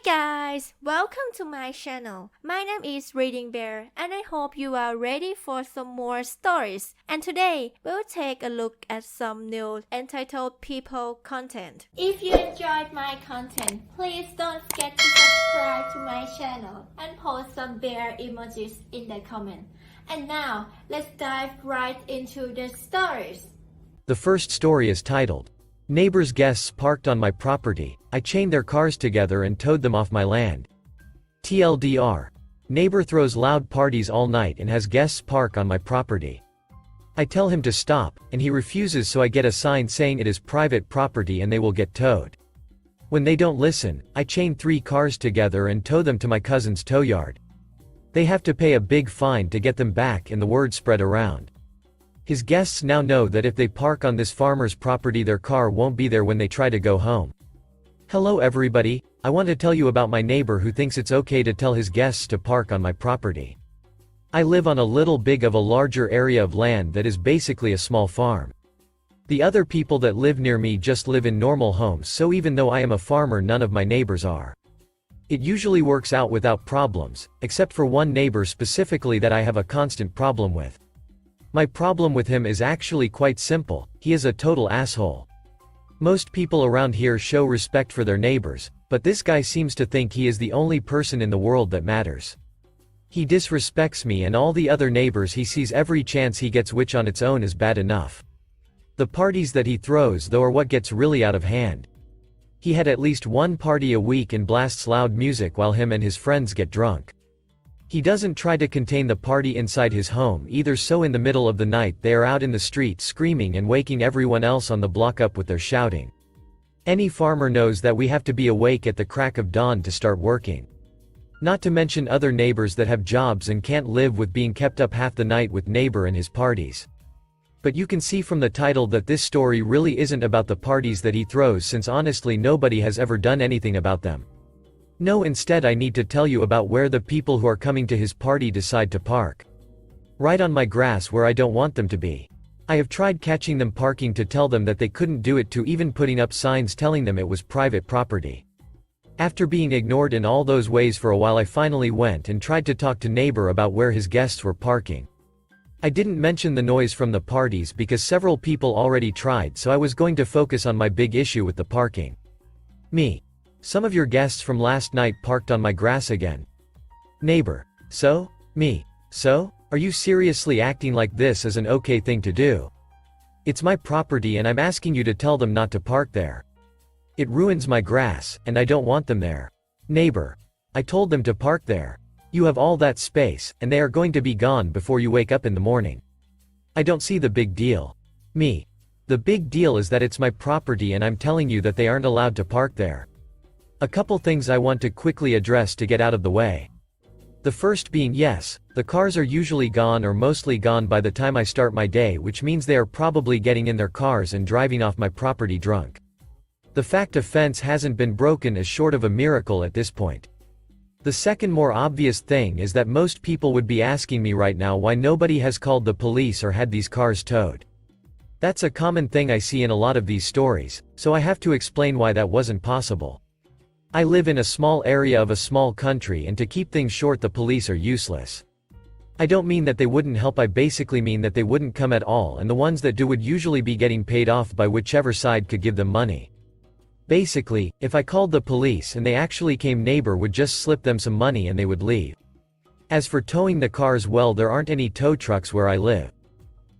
guys, welcome to my channel. My name is ReadingBear and I hope you are ready for some more stories. And today, we'll take a look at some new entitled people content. If you enjoyed my content, please don't forget to subscribe to my channel and post some bear emojis in the comment. And now, let's dive right into the stories. The first story is titled, Neighbor's Guests Parked on My Property. I chained their cars together and towed them off my land. TLDR. Neighbor throws loud parties all night and has guests park on my property. I tell him to stop, and he refuses, so I get a sign saying it is private property and they will get towed. When they don't listen, I chain 3 cars together and tow them to my cousin's tow yard. They have to pay a big fine to get them back, and the word spread around. His guests now know that if they park on this farmer's property, their car won't be there when they try to go home. Hello everybody, I want to tell you about my neighbor who thinks it's okay to tell his guests to park on my property. I live on a little big of a larger area of land that is basically a small farm. The other people that live near me just live in normal homes, so even though I am a farmer, none of my neighbors are. It usually works out without problems, except for one neighbor specifically that I have a constant problem with. My problem with him is actually quite simple: he is a total asshole. Most people around here show respect for their neighbors, but this guy seems to think he is the only person in the world that matters. He disrespects me and all the other neighbors he sees every chance he gets, which on its own is bad enough. The parties that he throws, though, are what gets really out of hand. He had at least one party a week and blasts loud music while him and his friends get drunk. He doesn't try to contain the party inside his home either, so in the middle of the night they are out in the street screaming and waking everyone else on the block up with their shouting. Any farmer knows that we have to be awake at the crack of dawn to start working. Not to mention other neighbors that have jobs and can't live with being kept up half the night with neighbor and his parties. But you can see from the title that this story really isn't about the parties that he throws, since honestly nobody has ever done anything about them. No, instead I need to tell you about where the people who are coming to his party decide to park. Right on my grass, where I don't want them to be. I have tried catching them parking to tell them that they couldn't do it, to even putting up signs telling them it was private property. After being ignored in all those ways for a while, I finally went and tried to talk to neighbor about where his guests were parking. I didn't mention the noise from the parties because several people already tried, so I was going to focus on my big issue with the parking. Me. Some of your guests from last night parked on my grass again. Neighbor. So? Me. So? Are you seriously acting like this is an okay thing to do? It's my property and I'm asking you to tell them not to park there. It ruins my grass, and I don't want them there. Neighbor. I told them to park there. You have all that space, and they are going to be gone before you wake up in the morning. I don't see the big deal. Me. The big deal is that it's my property and I'm telling you that they aren't allowed to park there. A couple things I want to quickly address to get out of the way. The first being, yes, the cars are usually gone or mostly gone by the time I start my day, which means they are probably getting in their cars and driving off my property drunk. The fact a fence hasn't been broken is short of a miracle at this point. The second more obvious thing is that most people would be asking me right now why nobody has called the police or had these cars towed. That's a common thing I see in a lot of these stories, so I have to explain why that wasn't possible. I live in a small area of a small country, and to keep things short, the police are useless. I don't mean that they wouldn't help, I basically mean that they wouldn't come at all, and the ones that do would usually be getting paid off by whichever side could give them money. Basically, if I called the police and they actually came, neighbor would just slip them some money and they would leave. As for towing the cars, well, there aren't any tow trucks where I live.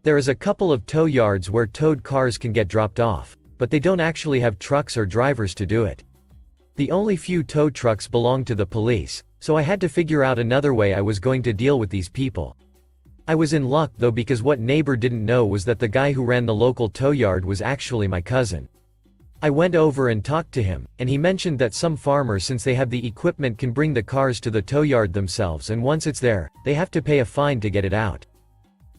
There is a couple of tow yards where towed cars can get dropped off, but they don't actually have trucks or drivers to do it. The only few tow trucks belong to the police, so I had to figure out another way I was going to deal with these people. I was in luck though, because what neighbor didn't know was that the guy who ran the local tow yard was actually my cousin. I went over and talked to him, and he mentioned that some farmers, since they have the equipment, can bring the cars to the tow yard themselves, and once it's there, they have to pay a fine to get it out.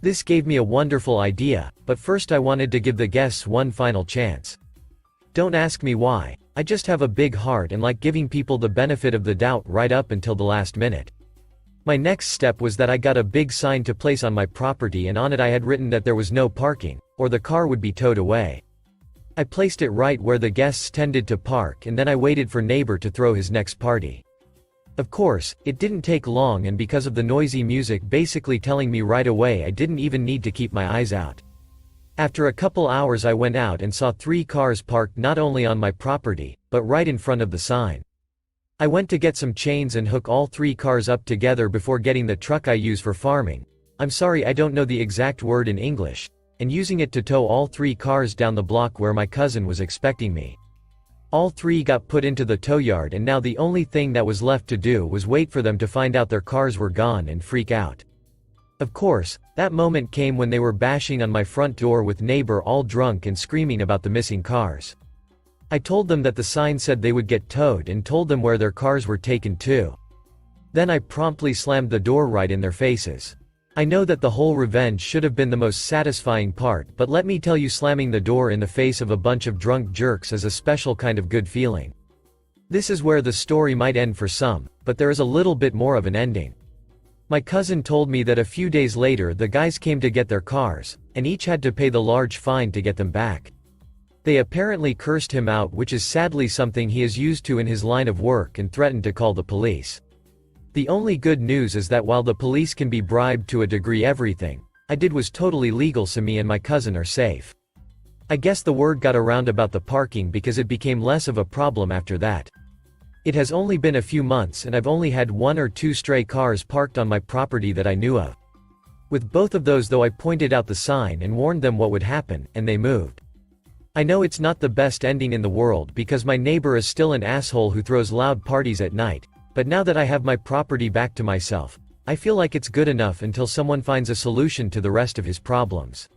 This gave me a wonderful idea, but first I wanted to give the guests one final chance. Don't ask me why. I just have a big heart and like giving people the benefit of the doubt right up until the last minute. My next step was that I got a big sign to place on my property, and on it I had written that there was no parking, or the car would be towed away. I placed it right where the guests tended to park and then I waited for neighbor to throw his next party. Of course, it didn't take long and because of the noisy music basically telling me right away I didn't even need to keep my eyes out. After a couple hours I went out and saw 3 cars parked not only on my property, but right in front of the sign. I went to get some chains and hook all 3 cars up together before getting the truck I use for farming. I'm sorry I don't know the exact word in English, and using it to tow all 3 cars down the block where my cousin was expecting me. All 3 got put into the tow yard and now the only thing that was left to do was wait for them to find out their cars were gone and freak out. Of course, that moment came when they were bashing on my front door with neighbor all drunk and screaming about the missing cars. I told them that the sign said they would get towed and told them where their cars were taken to. Then I promptly slammed the door right in their faces. I know that the whole revenge should have been the most satisfying part, but let me tell you, slamming the door in the face of a bunch of drunk jerks is a special kind of good feeling. This is where the story might end for some, but there is a little bit more of an ending. My cousin told me that a few days later the guys came to get their cars, and each had to pay the large fine to get them back. They apparently cursed him out, which is sadly something he is used to in his line of work, and threatened to call the police. The only good news is that while the police can be bribed to a degree, everything I did was totally legal, so me and my cousin are safe. I guess the word got around about the parking because it became less of a problem after that. It has only been a few months and I've only had 1 or 2 stray cars parked on my property that I knew of. With both of those though, I pointed out the sign and warned them what would happen, and they moved. I know it's not the best ending in the world because my neighbor is still an asshole who throws loud parties at night, but now that I have my property back to myself, I feel like it's good enough until someone finds a solution to the rest of his problems.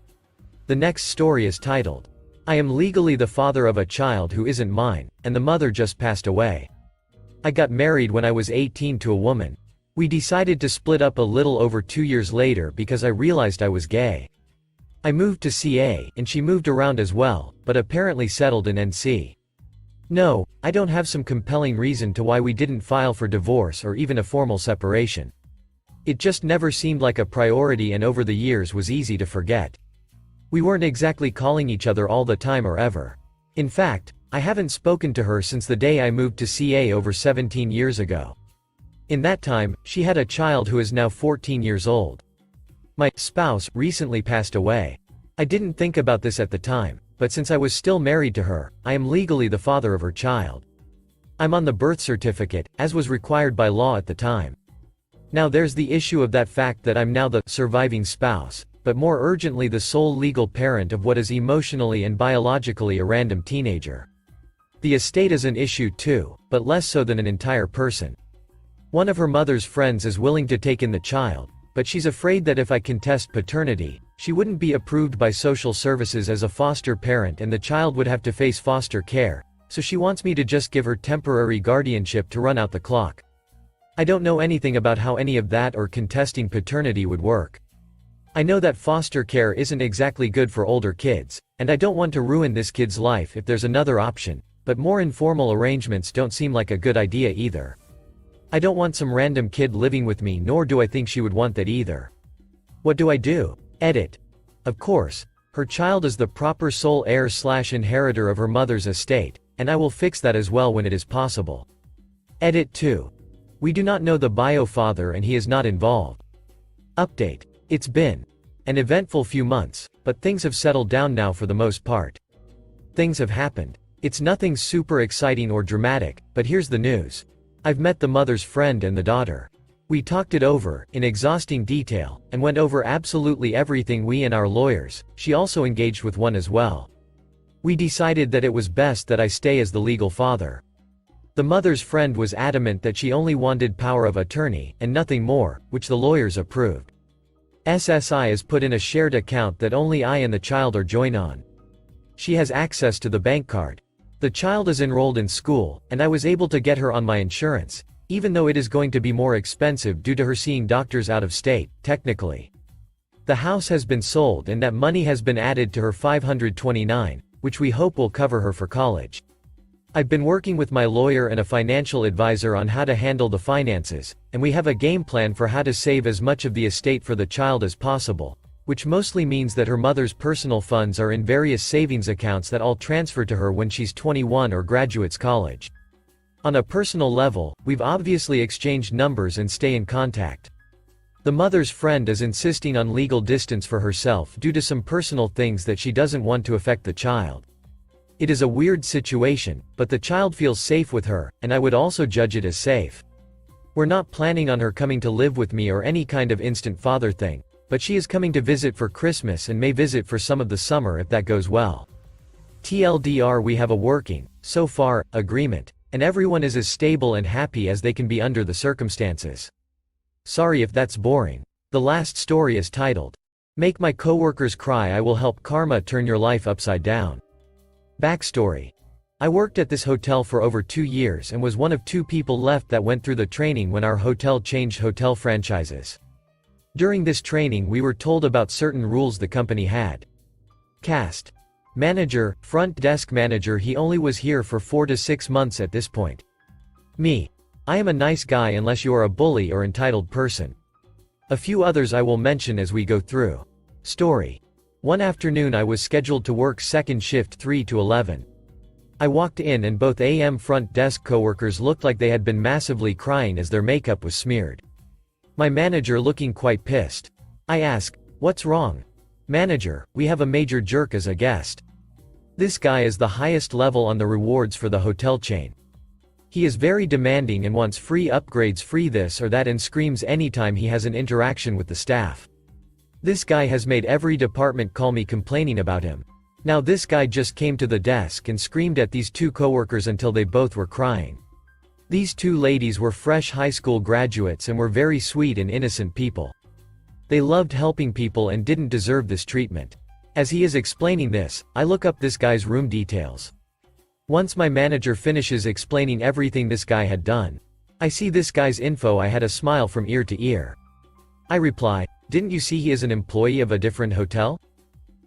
The next story is titled, I am legally the father of a child who isn't mine, and the mother just passed away. I got married when I was 18 to a woman. We decided to split up a little over 2 years later because I realized I was gay. I moved to CA, and she moved around as well, but apparently settled in NC. No, I don't have some compelling reason to why we didn't file for divorce or even a formal separation. It just never seemed like a priority, and over the years was easy to forget. We weren't exactly calling each other all the time or ever. In fact, I haven't spoken to her since the day I moved to CA over 17 years ago. In that time, she had a child who is now 14 years old. My spouse recently passed away. I didn't think about this at the time, but since I was still married to her, I am legally the father of her child. I'm on the birth certificate, as was required by law at the time. Now there's the issue of that fact that I'm now the surviving spouse, but more urgently the sole legal parent of what is emotionally and biologically a random teenager. The estate is an issue too, but less so than an entire person. One of her mother's friends is willing to take in the child, but she's afraid that if I contest paternity, she wouldn't be approved by social services as a foster parent and the child would have to face foster care, so she wants me to just give her temporary guardianship to run out the clock. I don't know anything about how any of that or contesting paternity would work. I know that foster care isn't exactly good for older kids, and I don't want to ruin this kid's life if there's another option. But more informal arrangements don't seem like a good idea either. I don't want some random kid living with me, nor do I think she would want that either. What do I do? Edit. Of course, her child is the proper sole heir/inheritor of her mother's estate, and I will fix that as well when it is possible. Edit 2. We do not know the bio father and he is not involved. Update. It's been an eventful few months, but things have settled down now for the most part. Things have happened. It's nothing super exciting or dramatic, but here's the news. I've met the mother's friend and the daughter. We talked it over, in exhausting detail, and went over absolutely everything, we and our lawyers. She also engaged with one as well. We decided that it was best that I stay as the legal father. The mother's friend was adamant that she only wanted power of attorney, and nothing more, which the lawyers approved. SSI is put in a shared account that only I and the child are joined on. She has access to the bank card. The child is enrolled in school, and I was able to get her on my insurance, even though it is going to be more expensive due to her seeing doctors out of state, technically. The house has been sold and that money has been added to her 529, which we hope will cover her for college. I've been working with my lawyer and a financial advisor on how to handle the finances, and we have a game plan for how to save as much of the estate for the child as possible, which mostly means that her mother's personal funds are in various savings accounts that all transfer to her when she's 21 or graduates college. On a personal level, we've obviously exchanged numbers and stay in contact. The mother's friend is insisting on legal distance for herself due to some personal things that she doesn't want to affect the child. It is a weird situation, but the child feels safe with her, and I would also judge it as safe. We're not planning on her coming to live with me or any kind of instant father thing, but she is coming to visit for Christmas and may visit for some of the summer if that goes well. TLDR, we have a working, so far, agreement, and everyone is as stable and happy as they can be under the circumstances. Sorry if that's boring. The last story is titled, Make My Coworkers Cry, I Will Help Karma Turn Your Life Upside Down. Backstory. I worked at this hotel for over 2 years and was one of 2 people left that went through the training when our hotel changed hotel franchises. During this training we were told about certain rules the company had. Cast. Manager, front desk manager, he only was here for 4 to 6 months at this point. Me. I am a nice guy unless you are a bully or entitled person. A few others I will mention as we go through. Story. One afternoon I was scheduled to work second shift 3 to 11. I walked in and both AM front desk coworkers looked like they had been massively crying as their makeup was smeared. My manager looking quite pissed. I ask, what's wrong? Manager, we have a major jerk as a guest. This guy is the highest level on the rewards for the hotel chain. He is very demanding and wants free upgrades, free this or that, and screams anytime he has an interaction with the staff. This guy has made every department call me complaining about him. Now this guy just came to the desk and screamed at these 2 coworkers until they both were crying. These 2 ladies were fresh high school graduates and were very sweet and innocent people. They loved helping people and didn't deserve this treatment. As he is explaining this, I look up this guy's room details. Once my manager finishes explaining everything this guy had done, I see this guy's info. I had a smile from ear to ear. I reply, didn't you see he is an employee of a different hotel?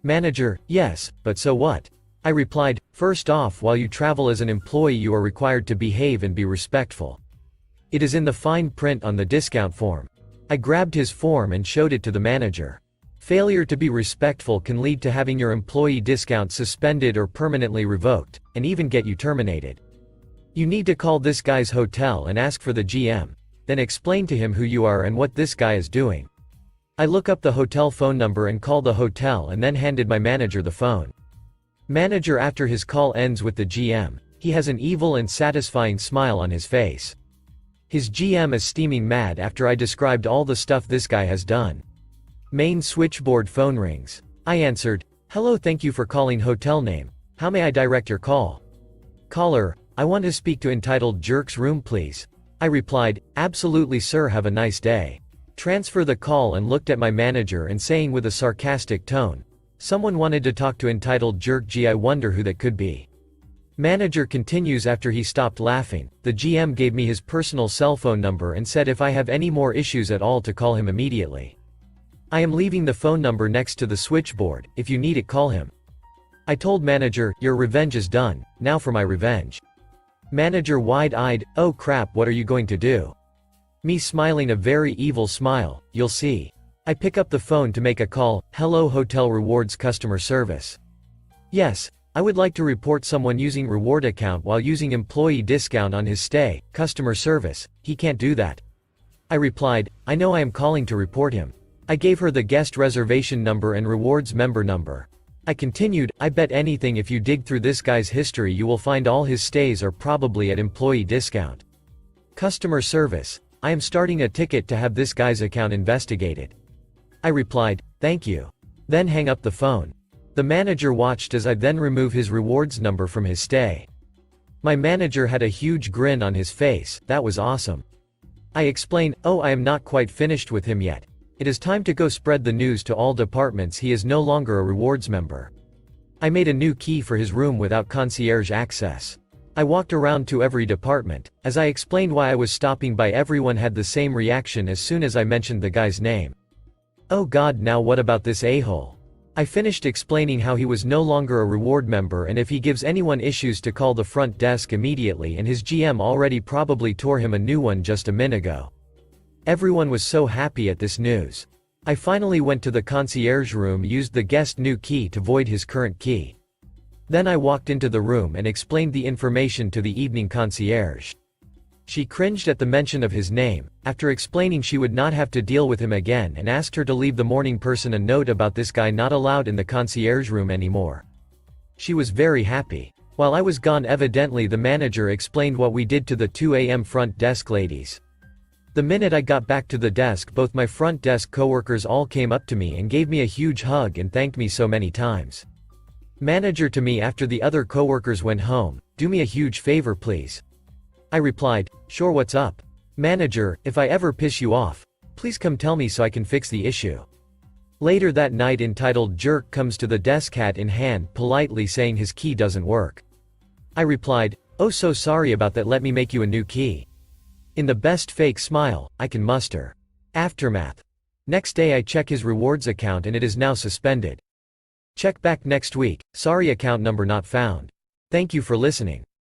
Manager, yes, but so what? I replied, first off, while you travel as an employee you are required to behave and be respectful. It is in the fine print on the discount form. I grabbed his form and showed it to the manager. Failure to be respectful can lead to having your employee discount suspended or permanently revoked, and even get you terminated. You need to call this guy's hotel and ask for the GM, then explain to him who you are and what this guy is doing. I look up the hotel phone number and call the hotel and then handed my manager the phone. Manager, after his call ends with the GM, he has an evil and satisfying smile on his face. His GM is steaming mad after I described all the stuff this guy has done. Main switchboard phone rings. I answered, hello, thank you for calling hotel name. How may I direct your call? Caller, I want to speak to entitled jerk's room please. I replied, absolutely sir, have a nice day. Transfer the call and looked at my manager and saying with a sarcastic tone, someone wanted to talk to entitled jerk, gee, I wonder who that could be. Manager continues, after he stopped laughing, the GM gave me his personal cell phone number and said if I have any more issues at all to call him immediately. I am leaving the phone number next to the switchboard, if you need it call him. I told manager, your revenge is done, now for my revenge. Manager wide-eyed, oh crap, what are you going to do? Me smiling a very evil smile, you'll see. I pick up the phone to make a call, hello Hotel Rewards customer service. Yes, I would like to report someone using reward account while using employee discount on his stay, customer service, he can't do that. I replied, I know, I am calling to report him. I gave her the guest reservation number and rewards member number. I continued, I bet anything if you dig through this guy's history you will find all his stays are probably at employee discount. Customer service, I am starting a ticket to have this guy's account investigated. I replied, thank you. Then hang up the phone. The manager watched as I then remove his rewards number from his stay. My manager had a huge grin on his face, that was awesome. I explained, oh, I am not quite finished with him yet. It is time to go spread the news to all departments, he is no longer a rewards member. I made a new key for his room without concierge access. I walked around to every department. As I explained why I was stopping by, everyone had the same reaction as soon as I mentioned the guy's name. Oh god, now what about this a-hole? I finished explaining how he was no longer a reward member and if he gives anyone issues to call the front desk immediately, and his GM already probably tore him a new one just a minute ago. Everyone was so happy at this news. I finally went to the concierge room, used the guest new key to void his current key. Then I walked into the room and explained the information to the evening concierge. She cringed at the mention of his name, after explaining she would not have to deal with him again, and asked her to leave the morning person a note about this guy not allowed in the concierge room anymore. She was very happy. While I was gone, evidently the manager explained what we did to the 2 a.m. front desk ladies. The minute I got back to the desk, both my front desk coworkers all came up to me and gave me a huge hug and thanked me so many times. Manager to me after the other coworkers went home, "Do me a huge favor please." I replied, "Sure, what's up?" Manager, "If I ever piss you off, please come tell me so I can fix the issue." Later that night, entitled jerk comes to the desk, hat in hand, politely saying his key doesn't work. I replied, "Oh, so sorry about that, let me make you a new key." In the best fake smile I can muster. Aftermath. Next day I check his rewards account and it is now suspended. Check back next week, sorry, account number not found. Thank you for listening.